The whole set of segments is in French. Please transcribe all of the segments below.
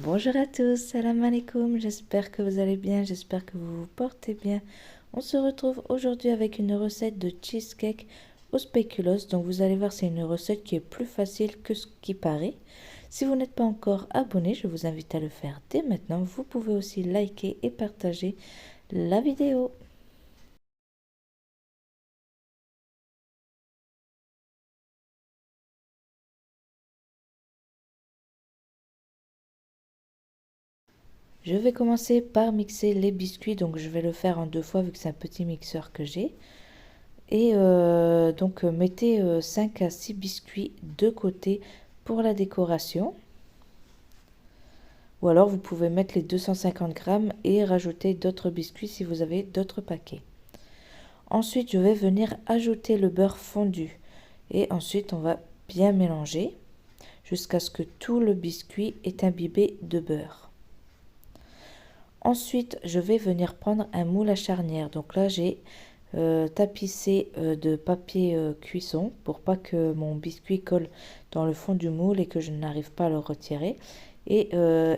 Bonjour à tous, salam alaikum, j'espère que vous allez bien, j'espère que vous vous portez bien. On se retrouve aujourd'hui avec une recette de cheesecake au spéculoos. Donc vous allez voir, c'est une recette qui est plus facile que ce qui paraît. Si vous n'êtes pas encore abonné, je vous invite à le faire dès maintenant. Vous pouvez aussi liker et partager la vidéo. Je vais commencer par mixer les biscuits, donc je vais le faire en deux fois vu que c'est un petit mixeur que j'ai. Et donc mettez 5 à 6 biscuits de côté pour la décoration. Ou alors vous pouvez mettre les 250 grammes et rajouter d'autres biscuits si vous avez d'autres paquets. Ensuite, je vais venir ajouter le beurre fondu. Et ensuite, on va bien mélanger jusqu'à ce que tout le biscuit est imbibé de beurre. Ensuite, je vais venir prendre un moule à charnière. Donc là, j'ai tapissé de papier cuisson pour pas que mon biscuit colle dans le fond du moule et que je n'arrive pas à le retirer. Et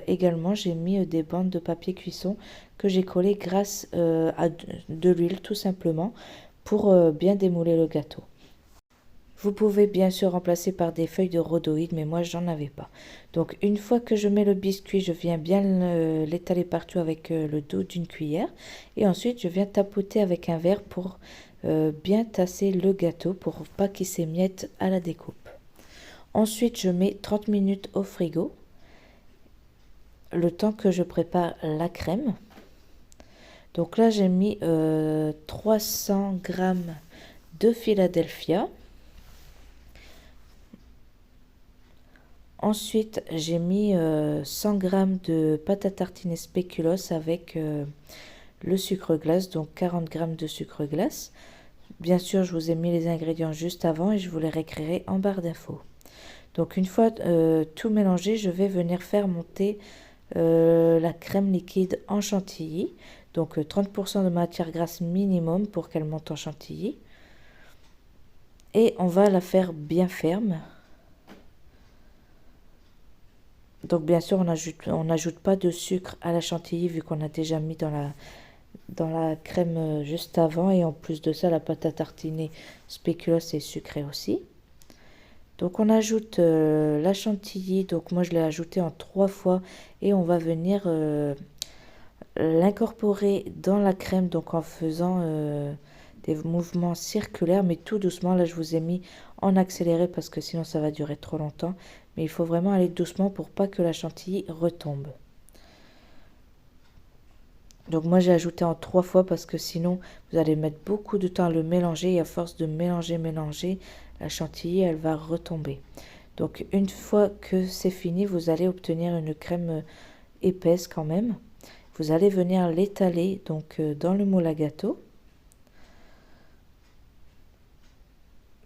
également, j'ai mis des bandes de papier cuisson que j'ai collées grâce à de l'huile tout simplement pour bien démouler le gâteau. Vous pouvez bien sûr remplacer par des feuilles de rhodoïde, mais moi j'en avais pas. Donc une fois que je mets le biscuit, je viens bien l'étaler partout avec le dos d'une cuillère. Et ensuite je viens tapoter avec un verre pour bien tasser le gâteau pour pas qu'il s'émiette à la découpe. Ensuite je mets 30 minutes au frigo, le temps que je prépare la crème. Donc là j'ai mis 300 grammes de Philadelphia. Ensuite, j'ai mis 100 grammes de pâte à tartiner spéculoos avec le sucre glace, donc 40 grammes de sucre glace. Bien sûr, je vous ai mis les ingrédients juste avant et je vous les réécrirai en barre d'infos. Donc une fois tout mélangé, je vais venir faire monter la crème liquide en chantilly. Donc 30% de matière grasse minimum pour qu'elle monte en chantilly. Et on va la faire bien ferme. Donc bien sûr, on n'ajoute pas de sucre à la chantilly vu qu'on a déjà mis dans la crème juste avant. Et en plus de ça, la pâte à tartiner spéculoos est sucrée aussi. Donc on ajoute la chantilly. Donc moi je l'ai ajoutée en 3 fois. Et on va venir l'incorporer dans la crème. Donc en faisant des mouvements circulaires, mais tout doucement. Là je vous ai mis en accéléré parce que sinon ça va durer trop longtemps. Mais il faut vraiment aller doucement pour pas que la chantilly retombe. Donc moi j'ai ajouté en 3 fois parce que sinon vous allez mettre beaucoup de temps à le mélanger et à force de mélanger, la chantilly elle va retomber. Donc une fois que c'est fini, vous allez obtenir une crème épaisse quand même. Vous allez venir l'étaler donc dans le moule à gâteau.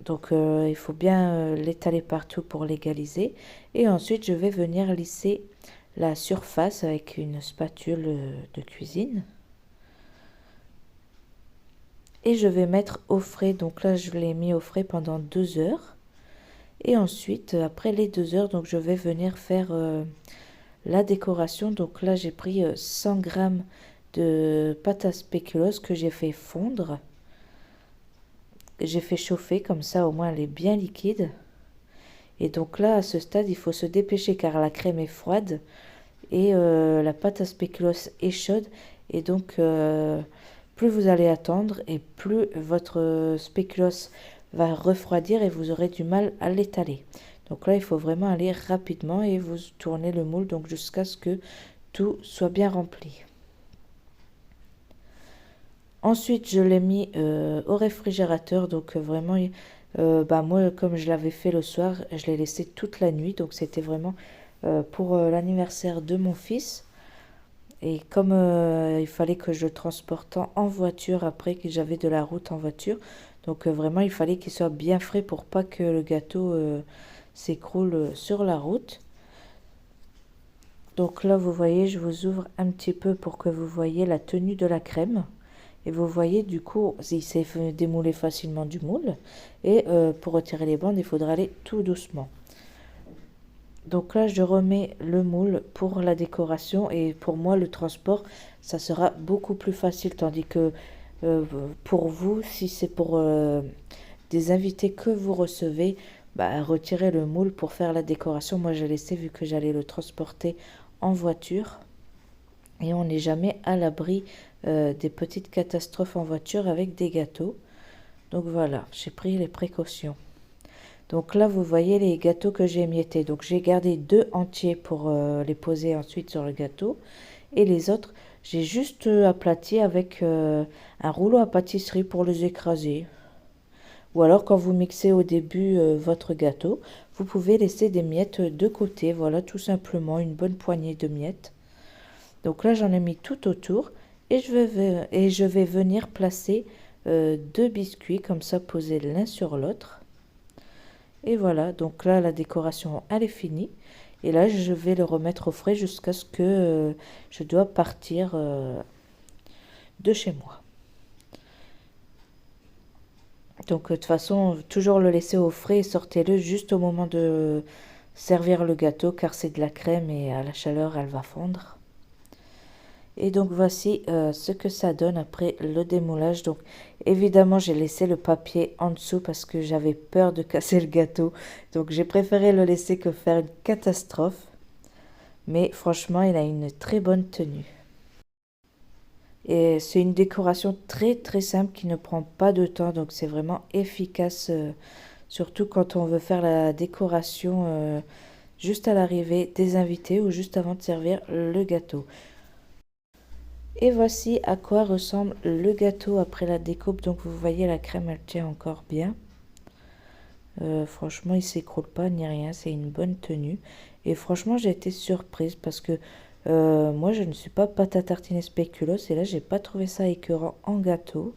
Donc il faut bien l'étaler partout pour l'égaliser. Et ensuite je vais venir lisser la surface avec une spatule de cuisine. Et je vais mettre au frais. Donc là je l'ai mis au frais pendant 2 heures. Et ensuite après les 2 heures, donc je vais venir faire la décoration. Donc là j'ai pris 100 grammes de pâte à spéculoos que j'ai fait fondre. J'ai fait chauffer comme ça au moins elle est bien liquide. Et donc là à ce stade il faut se dépêcher car la crème est froide et la pâte à spéculoos est chaude. Et donc plus vous allez attendre et plus votre spéculoos va refroidir et vous aurez du mal à l'étaler. Donc là il faut vraiment aller rapidement et vous tournez le moule donc jusqu'à ce que tout soit bien rempli. Ensuite, je l'ai mis au réfrigérateur. Donc vraiment, moi, comme je l'avais fait le soir, je l'ai laissé toute la nuit. Donc c'était vraiment pour l'anniversaire de mon fils. Et comme il fallait que je le transporte en voiture après que j'avais de la route en voiture. Donc vraiment, il fallait qu'il soit bien frais pour pas que le gâteau s'écroule sur la route. Donc là, vous voyez, je vous ouvre un petit peu pour que vous voyez la tenue de la crème. Et vous voyez, du coup, il s'est démouler facilement du moule. Et pour retirer les bandes, il faudra aller tout doucement. Donc là, je remets le moule pour la décoration et pour moi, le transport, ça sera beaucoup plus facile. Tandis que euh, pour vous, si c'est pour des invités que vous recevez, bah, retirez le moule pour faire la décoration. Moi, j'ai laissé vu que j'allais le transporter en voiture et on n'est jamais à l'abri des petites catastrophes en voiture avec des gâteaux. Donc voilà, j'ai pris les précautions. Donc là, vous voyez les gâteaux que j'ai émiettés. Donc j'ai gardé 2 entiers pour les poser ensuite sur le gâteau. Et les autres, j'ai juste aplati avec un rouleau à pâtisserie pour les écraser. Ou alors quand vous mixez au début votre gâteau, vous pouvez laisser des miettes de côté. Voilà, tout simplement une bonne poignée de miettes. Donc là, j'en ai mis tout autour. Et je vais venir placer 2 biscuits comme ça posés l'un sur l'autre. Et voilà, donc là, la décoration, elle est finie. Et là, je vais le remettre au frais jusqu'à ce que je dois partir de chez moi. Donc, de toute façon, toujours le laisser au frais et sortez-le juste au moment de servir le gâteau, car c'est de la crème et à la chaleur, elle va fondre. Et donc voici ce que ça donne après le démoulage. Donc évidemment j'ai laissé le papier en dessous parce que j'avais peur de casser le gâteau. Donc j'ai préféré le laisser que faire une catastrophe. Mais franchement il a une très bonne tenue. Et c'est une décoration très très simple qui ne prend pas de temps. Donc c'est vraiment efficace. Surtout quand on veut faire la décoration juste à l'arrivée des invités ou juste avant de servir le gâteau. Et voici à quoi ressemble le gâteau après la découpe. Donc vous voyez la crème elle tient encore bien. Franchement il s'écroule pas ni rien, c'est une bonne tenue. Et franchement j'ai été surprise parce que moi je ne suis pas pâte à tartiner spéculoos et là j'ai pas trouvé ça écœurant en gâteau.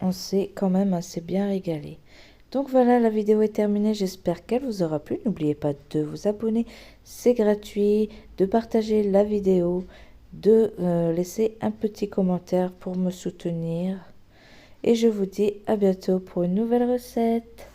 On s'est quand même assez bien régalé. Donc voilà, la vidéo est terminée, j'espère qu'elle vous aura plu. N'oubliez pas de vous abonner, c'est gratuit, de partager la vidéo, de laisser un petit commentaire pour me soutenir. Et je vous dis à bientôt pour une nouvelle recette.